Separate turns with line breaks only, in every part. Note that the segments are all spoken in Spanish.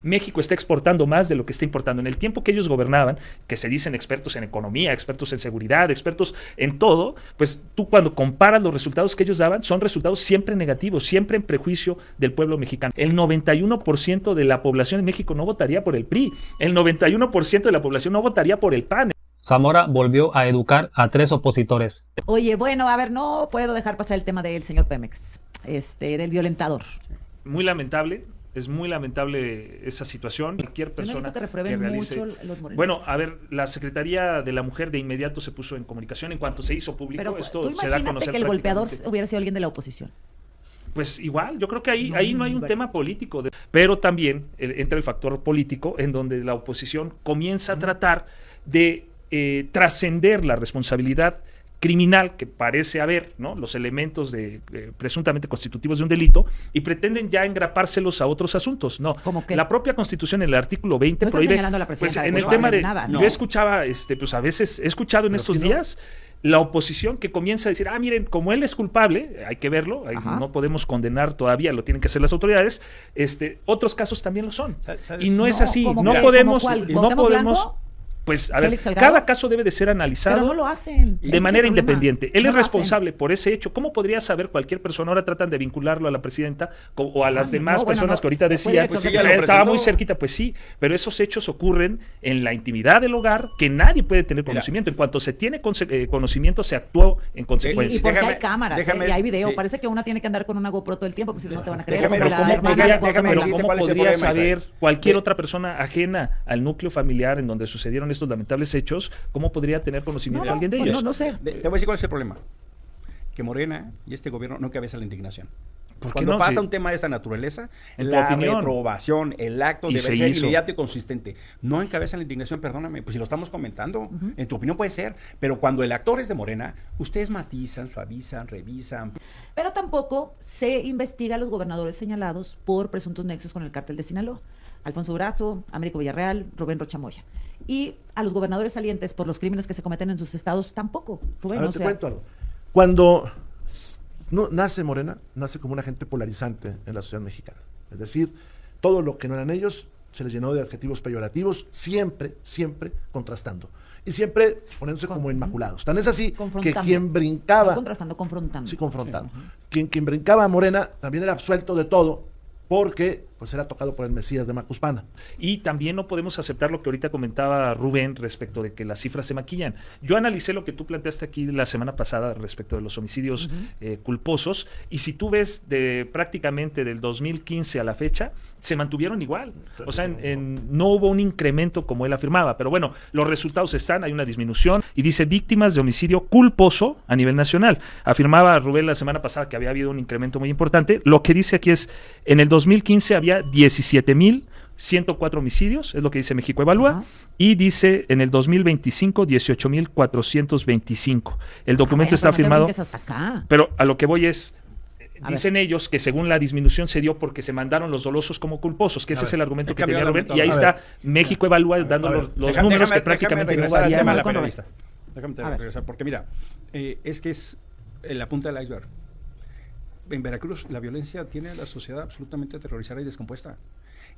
México está exportando más de lo que está importando. En el tiempo que ellos gobernaban, que se dicen expertos en economía, expertos en seguridad, expertos en todo, pues tú cuando comparas los resultados que ellos daban, son resultados siempre negativos, siempre en prejuicio del pueblo mexicano. El 91% de la población en México no votaría por el PRI, el 91% de la población no votaría por el PAN.
Zamora volvió a educar a 3 opositores.
Oye, bueno, a ver, no puedo dejar pasar el tema del señor Pemex, del violentador.
Muy lamentable. Es muy lamentable esa situación. Cualquier persona
que realice... mucho los morenos.
Bueno, a ver, la Secretaría de la Mujer de inmediato se puso en comunicación. En cuanto se hizo público,
pero,
esto se da a conocer.
Que el golpeador hubiera sido alguien de la oposición.
Pues igual, yo creo que ahí no hay un tema político. Pero también entra el factor político en donde la oposición comienza a tratar de trascender la responsabilidad criminal que parece haber, ¿no? Los elementos presuntamente constitutivos de un delito, y pretenden ya engrapárselos a otros asuntos. No, la propia Constitución en el artículo 20
no
prohíbe,
la
pues en el tema de nada, ¿no? Yo escuchaba, pues a veces he escuchado en estos días la oposición que comienza a decir, miren, como él es culpable, hay que verlo, no podemos condenar todavía, lo tienen que hacer las autoridades, otros casos también lo son. ¿Sabes? Y no es así, no podemos, pues, a ver, cada caso debe de ser analizado,
pero no lo hacen.
De manera independiente. Él es responsable por ese hecho. ¿Cómo podría saber cualquier persona? Ahora tratan de vincularlo a la presidenta o a las demás personas que ahorita decían, pues estaba muy cerquita. Pues sí, pero esos hechos ocurren en la intimidad del hogar, que nadie puede tener conocimiento. En cuanto se tiene conocimiento, se actuó en consecuencia.
Y porque hay cámaras, y hay video. Parece que una tiene que andar con una GoPro todo el tiempo, porque si no te van a creer.
Pero ¿cómo podría saber cualquier otra persona ajena al núcleo familiar en donde sucedieron estos lamentables hechos? ¿Cómo podría tener conocimiento de alguien de ellos?
No sé. Te voy a decir cuál es el problema. Que Morena y este gobierno no cabeza la indignación. Cuando pasa un tema de esta naturaleza, la reprobación, el acto debe ser inmediato y consistente. No encabeza la indignación, perdóname, pues si lo estamos comentando, en tu opinión puede ser, pero cuando el actor es de Morena, ustedes matizan, suavizan, revisan.
Pero tampoco se investiga a los gobernadores señalados por presuntos nexos con el cártel de Sinaloa. Alfonso Durazo, Américo Villarreal, Rubén Rocha Moya. Y a los gobernadores salientes por los crímenes que se cometen en sus estados tampoco. Rubén,
te cuento algo. Cuando nace Morena, nace como un agente polarizante en la sociedad mexicana. Es decir, todo lo que no eran ellos se les llenó de adjetivos peyorativos, siempre contrastando. Y siempre poniéndose como inmaculados. Tan es así que quien brincaba...
No contrastando, confrontando.
Sí, confrontando. Sí, quien brincaba a Morena también era absuelto de todo, porque pues era tocado por el Mesías de Macuspana.
Y también no podemos aceptar lo que ahorita comentaba Rubén respecto de que las cifras se maquillan. Yo analicé lo que tú planteaste aquí la semana pasada respecto de los homicidios culposos, y si tú ves prácticamente del 2015 a la fecha, se mantuvieron igual. O sea, no hubo un incremento como él afirmaba, pero bueno, los resultados están, hay una disminución, y dice víctimas de homicidio culposo a nivel nacional. Afirmaba Rubén la semana pasada que había habido un incremento muy importante. Lo que dice aquí es, en el 2015 había 17,104 homicidios, es lo que dice México Evalúa, y dice en el 2025 18,425. El documento está firmado, pero a lo que voy es, dicen ellos que según la disminución se dio porque se mandaron los dolosos como culposos, que ese es el argumento que tenía Rubén, y ahí está México Evalúa dando los números que prácticamente no varían.
Déjame regresar, porque mira, es que es la punta del iceberg. En Veracruz la violencia tiene a la sociedad absolutamente aterrorizada y descompuesta.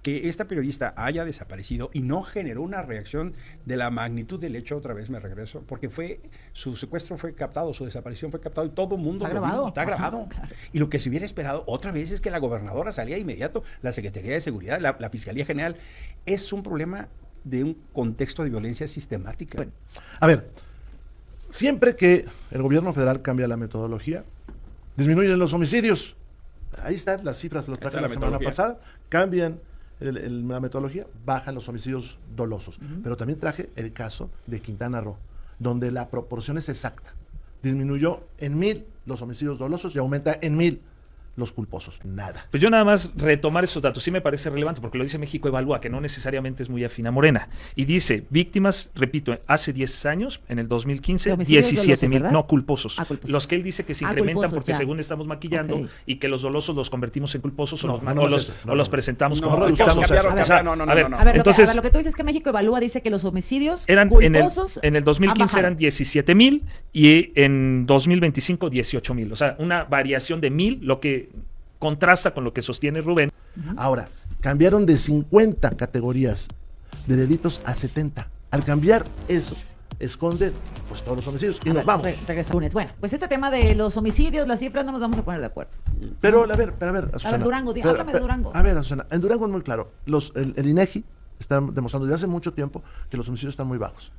Que esta periodista haya desaparecido y no generó una reacción de la magnitud del hecho, otra vez me regreso, porque su secuestro fue captado, su desaparición fue captado y todo el mundo
está grabado.
Está grabado. Claro. Y lo que se hubiera esperado otra vez es que la gobernadora salía de inmediato, la Secretaría de Seguridad, la Fiscalía General. Es un problema de un contexto de violencia sistemática.
Bueno, a ver, siempre que el gobierno federal cambia la metodología, disminuyen los homicidios. Ahí están las cifras, los traje la semana pasada. Cambian la metodología, bajan los homicidios dolosos. Pero también traje el caso de Quintana Roo, donde la proporción es exacta. Disminuyó en 1,000 los homicidios dolosos y aumenta en 1,000 los culposos. Nada.
Pues yo nada más retomar esos datos, sí me parece relevante, porque lo dice México Evalúa, que no necesariamente es muy afín a Morena. Y dice, víctimas, repito, hace 10 años, en el 2015, 17,000, no, culposos. Culposos. Los que él dice que se incrementan culposos, porque según estamos maquillando, y que los dolosos los convertimos en culposos o los presentamos como culposos.
A ver, entonces, lo que tú dices es que México Evalúa dice que los homicidios
eran
culposos
en el 2015 eran 17,000 y en 2025 18,000. O sea, una variación de 1,000, lo que contrasta con lo que sostiene Rubén.
Ahora, cambiaron de 50 categorías de delitos a 70. Al cambiar eso, esconde pues todos los homicidios y nos vamos.
Regresa lunes. Bueno, pues este tema de los homicidios, las cifras, no nos vamos a poner de acuerdo.
Pero a ver, Azucena.
A ver, Durango, háblame de Durango.
A ver, Azucena, en Durango es muy claro. El INEGI está demostrando desde hace mucho tiempo que los homicidios están muy bajos.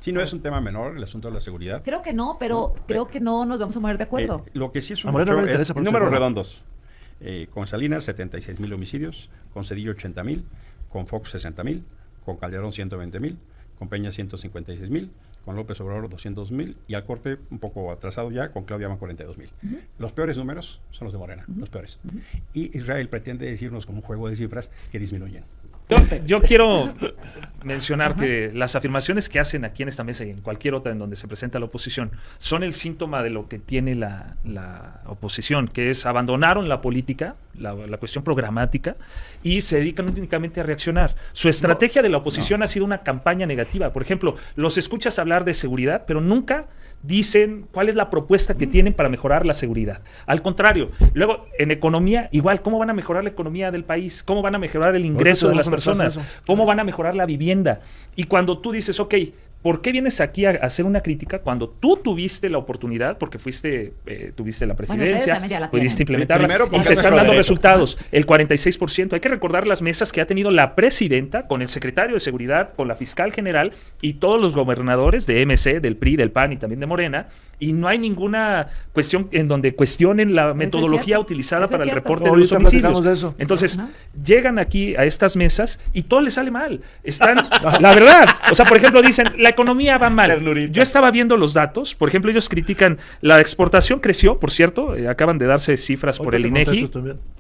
Sí, no es un tema menor el asunto de la seguridad.
Creo que no, pero creo que no nos vamos a poner de acuerdo.
Lo que sí es un
hecho
es números redondos. Con Salinas, 76,000 homicidios, con Cedillo, 80,000, con Fox, 60,000, con Calderón, 120,000, con Peña, 156,000, con López Obrador, 200,000, y al corte, un poco atrasado ya, con Claudia, 42,000. Los peores números son los de Morena, los peores. Y Israel pretende decirnos con un juego de cifras que disminuyen.
Yo quiero mencionar que las afirmaciones que hacen aquí en esta mesa y en cualquier otra en donde se presenta la oposición son el síntoma de lo que tiene la oposición, que es abandonaron la política, la cuestión programática, y se dedican únicamente a reaccionar. Su estrategia de la oposición ha sido una campaña negativa. Por ejemplo, los escuchas hablar de seguridad, pero nunca dicen cuál es la propuesta que tienen para mejorar la seguridad. Al contrario, luego en economía, igual, ¿cómo van a mejorar la economía del país? ¿Cómo van a mejorar el ingreso de las personas? ¿Cómo van a mejorar la vivienda? Y cuando tú dices, ok, ¿por qué vienes aquí a hacer una crítica cuando tú tuviste la oportunidad, porque tuviste la presidencia, pudiste implementarla y se están dando resultados? El 46%. Hay que recordar las mesas que ha tenido la presidenta con el secretario de Seguridad, con la fiscal general y todos los gobernadores de MC, del PRI, del PAN y también de Morena, y no hay ninguna cuestión en donde cuestionen la metodología utilizada para el reporte de los homicidios. Entonces, llegan aquí a estas mesas y todo les sale mal. Están, la verdad, o sea, por ejemplo, dicen, la economía va mal. Yo estaba viendo los datos, por ejemplo, ellos critican, la exportación creció, por cierto, acaban de darse cifras por el INEGI,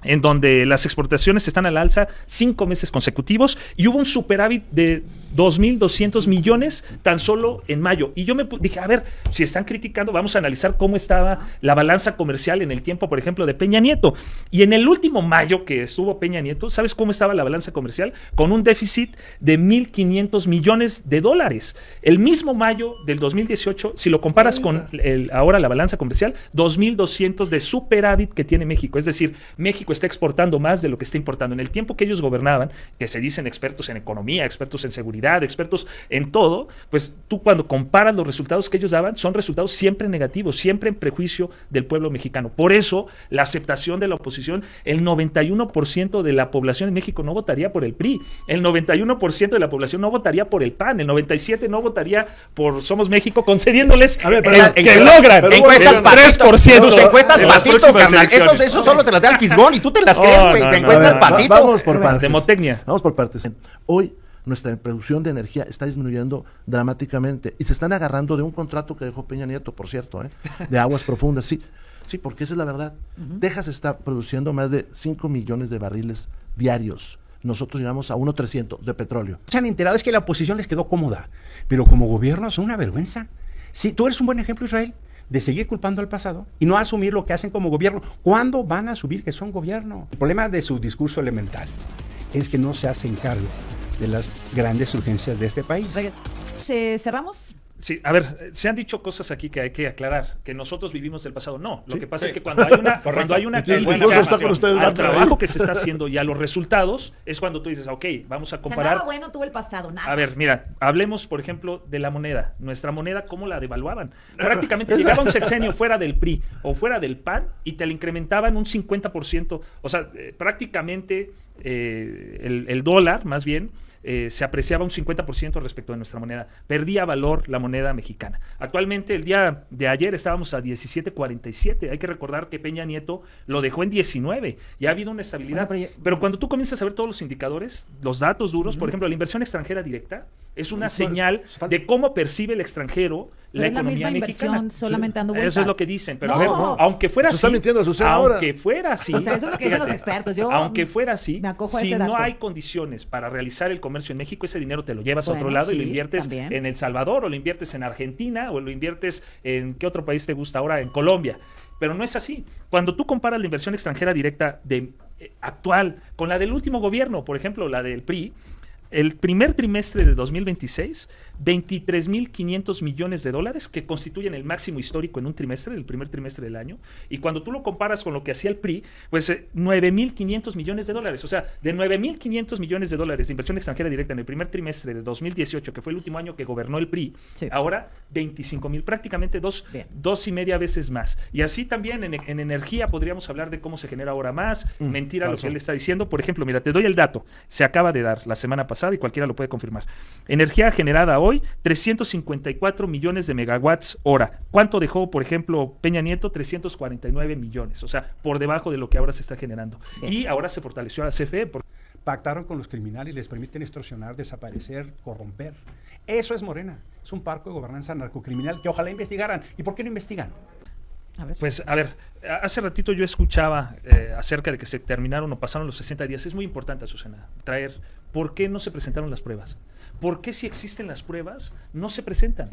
en donde las exportaciones están al alza 5 meses consecutivos y hubo un superávit de 2,200 millones tan solo en mayo. Y yo me dije, a ver, si están criticando, vamos a analizar cómo estaba la balanza comercial en el tiempo, por ejemplo, de Peña Nieto. Y en el último mayo que estuvo Peña Nieto, ¿sabes cómo estaba la balanza comercial? Con un déficit de 1,500 millones de dólares. El mismo mayo del 2018, si lo comparas con ahora la balanza comercial, 2,200 de superávit que tiene México. Es decir, México está exportando más de lo que está importando. En el tiempo que ellos gobernaban, que se dicen expertos en economía, expertos en seguridad, expertos en todo, pues tú cuando comparas los resultados que ellos daban, son resultados siempre negativos, siempre en prejuicio del pueblo mexicano. Por eso, la aceptación de la oposición, el 91% de la población en México no votaría por el PRI, el 91% de la población no votaría por el PAN, el 97% no votaría por Somos México, concediéndole que logran
encuestas
el 3%.
Tus encuestas
en las
patito,
próximas
carnal.
elecciones.
Eso solo te las da el Fisgón y tú te las crees, güey.
no,
Te
no,
encuentras
no,
patito.
Vamos por partes.
Demotecnia.
Vamos por partes. Hoy nuestra producción de energía está disminuyendo dramáticamente y se están agarrando de un contrato que dejó Peña Nieto, por cierto, de aguas profundas. Sí, porque esa es la verdad. Texas está produciendo más de 5 millones de barriles diarios. Nosotros llegamos a 1,300 de petróleo.
Se han enterado, es que la oposición les quedó cómoda, pero como gobierno son una vergüenza. Sí, tú eres un buen ejemplo, Israel, de seguir culpando al pasado y no asumir lo que hacen como gobierno. ¿Cuándo van a asumir que son gobierno? El problema de su discurso elemental es que no se hacen cargo de las grandes urgencias de este país.
¿Cerramos?
Sí, a ver, se han dicho cosas aquí que hay que aclarar, que nosotros vivimos del pasado. No, lo que pasa es que cuando hay una crítica al trabajo que se está haciendo y a los resultados, es cuando tú dices, ok, vamos a comparar.
Nada bueno tuvo el pasado, nada.
A ver, mira, hablemos, por ejemplo, de la moneda. Nuestra moneda, ¿cómo la devaluaban? Prácticamente llegaba un sexenio fuera del PRI o fuera del PAN y te la incrementaban un 50%. O sea, prácticamente el dólar, más bien, se apreciaba un 50% respecto de nuestra moneda. Perdía valor la moneda mexicana. Actualmente, el día de ayer estábamos a 17.47. Hay que recordar que Peña Nieto lo dejó en 19. Ya ha habido una estabilidad. Pero cuando tú comienzas a ver todos los indicadores, los datos duros, por ejemplo, la inversión extranjera directa es una señal de cómo percibe el extranjero la economía mexicana.
Solamente dando vueltas.
Eso es lo que dicen. Pero a ver, aunque fuera así, aunque fuera así,
o sea, eso es lo que dicen los expertos.
Aunque fuera así, si
no
hay condiciones para realizar el comercio en México, ese dinero te lo llevas a otro lado y lo inviertes también en El Salvador, o lo inviertes en Argentina, o lo inviertes en ¿qué otro país te gusta ahora? En Colombia. Pero no es así. Cuando tú comparas la inversión extranjera directa actual con la del último gobierno, por ejemplo, la del PRI, el primer trimestre de 2026, 23.500 millones de dólares, que constituyen el máximo histórico en un trimestre, el primer trimestre del año. Y cuando tú lo comparas con lo que hacía el PRI, pues 9.500 millones de dólares. O sea, de 9.500 millones de dólares de inversión extranjera directa en el primer trimestre de 2018, que fue el último año que gobernó el PRI, ahora 25.000, prácticamente dos y media veces más. Y así también en energía podríamos hablar de cómo se genera ahora más. Mentira lo que él está diciendo. Por ejemplo, mira, te doy el dato. Se acaba de dar la semana pasada y cualquiera lo puede confirmar. Energía generada hoy, 354 millones de megawatts hora. ¿Cuánto dejó, por ejemplo, Peña Nieto? 349 millones. O sea, por debajo de lo que ahora se está generando. Y ahora se fortaleció la CFE.
Pactaron con los criminales y les permiten extorsionar, desaparecer, corromper. Eso es Morena. Es un parco de gobernanza narcocriminal que ojalá investigaran. ¿Y por qué no investigan?
Pues, a ver, hace ratito yo escuchaba acerca de que se terminaron o pasaron los 60 días. Es muy importante, Azucena, traer por qué no se presentaron las pruebas. ¿Por qué si existen las pruebas no se presentan?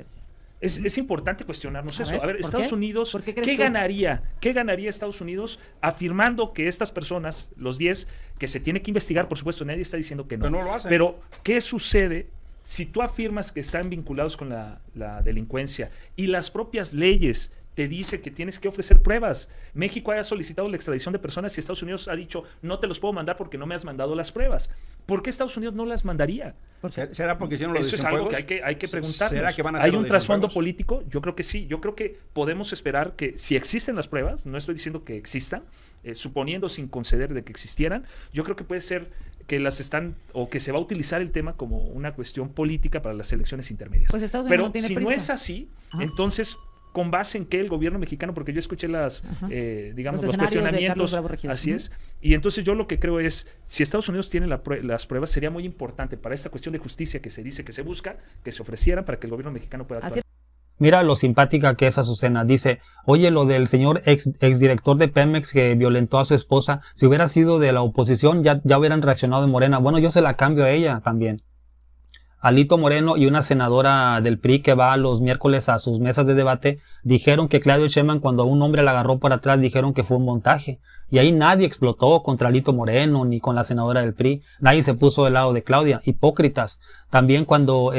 Es importante cuestionarnos eso. A ver, Estados Unidos, ¿qué ganaría Estados Unidos afirmando que estas personas, los 10, que se tiene que investigar, por supuesto, nadie está diciendo que no.
Pero no lo hacen.
Pero, ¿qué sucede si tú afirmas que están vinculados con la delincuencia y las propias leyes te dice que tienes que ofrecer pruebas? México ha solicitado la extradición de personas y Estados Unidos ha dicho, no te los puedo mandar porque no me has mandado las pruebas. ¿Por qué Estados Unidos no las mandaría?
¿Será porque hicieron los
Eso es algo que hay que preguntarnos.
¿Será que van a hacer
¿Hay un trasfondo político? Yo creo que sí. Yo creo que podemos esperar que si existen las pruebas, no estoy diciendo que existan, suponiendo sin conceder de que existieran, yo creo que puede ser que las están o que se va a utilizar el tema como una cuestión política para las elecciones intermedias.
Pues Estados Unidos
pero
no tiene
si
prisa.
no es así, entonces con base en que el gobierno mexicano, porque yo escuché digamos, los cuestionamientos, así es, y entonces yo lo que creo es, si Estados Unidos tiene las pruebas, sería muy importante para esta cuestión de justicia que se dice que se busca, que se ofrecieran para que el gobierno mexicano pueda actuar.
Mira lo simpática que es Azucena. Dice, oye, lo del señor exdirector de Pemex que violentó a su esposa, si hubiera sido de la oposición, ya hubieran reaccionado de Morena. Bueno, yo se la cambio a ella también. Alito Moreno y una senadora del PRI que va los miércoles a sus mesas de debate dijeron que Claudio Sheinbaum, cuando a un hombre la agarró por atrás, dijeron que fue un montaje. Y ahí nadie explotó contra Alito Moreno ni con la senadora del PRI. Nadie se puso del lado de Claudia. Hipócritas. También cuando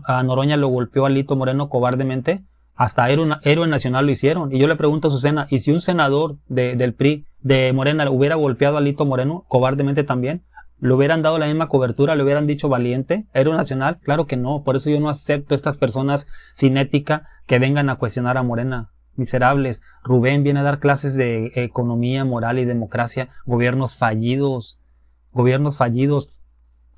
a Noroña lo golpeó a Alito Moreno cobardemente, hasta héroe nacional lo hicieron. Y yo le pregunto a Azucena, ¿y si un senador del PRI, de Morena, hubiera golpeado a Alito Moreno cobardemente también? ¿Le hubieran dado la misma cobertura? ¿Le hubieran dicho valiente? ¿Héroe nacional? Claro que no. Por eso yo no acepto estas personas sin ética que vengan a cuestionar a Morena. Miserables. Rubén viene a dar clases de economía, moral y democracia. Gobiernos fallidos. Gobiernos fallidos.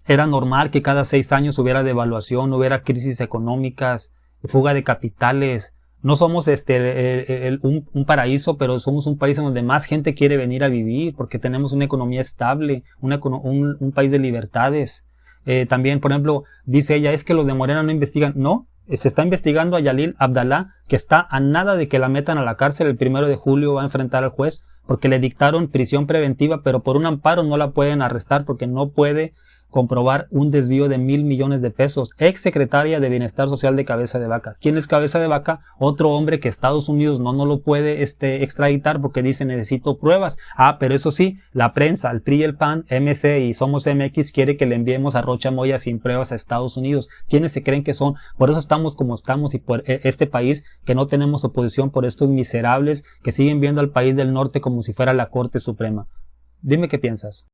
Era normal que cada 6 años hubiera devaluación, hubiera crisis económicas, fuga de capitales. No somos un paraíso, pero somos un país en donde más gente quiere venir a vivir porque tenemos una economía estable, un país de libertades. También, por ejemplo, dice ella, es que los de Morena no investigan. No, se está investigando a Yalil Abdalá, que está a nada de que la metan a la cárcel. El 1 de julio va a enfrentar al juez porque le dictaron prisión preventiva, pero por un amparo no la pueden arrestar porque no puede comprobar un desvío de 1,000 millones de pesos. Ex secretaria de Bienestar Social de Cabeza de Vaca. ¿Quién es Cabeza de Vaca? Otro hombre que Estados Unidos no lo puede extraditar porque dice necesito pruebas. Pero eso sí, la prensa, el PRI y el PAN, MC y Somos MX quiere que le enviemos a Rocha Moya sin pruebas a Estados Unidos. ¿Quiénes se creen que son? Por eso estamos como estamos y por este país que no tenemos oposición, por estos miserables que siguen viendo al país del norte como si fuera la Corte Suprema. Dime qué piensas.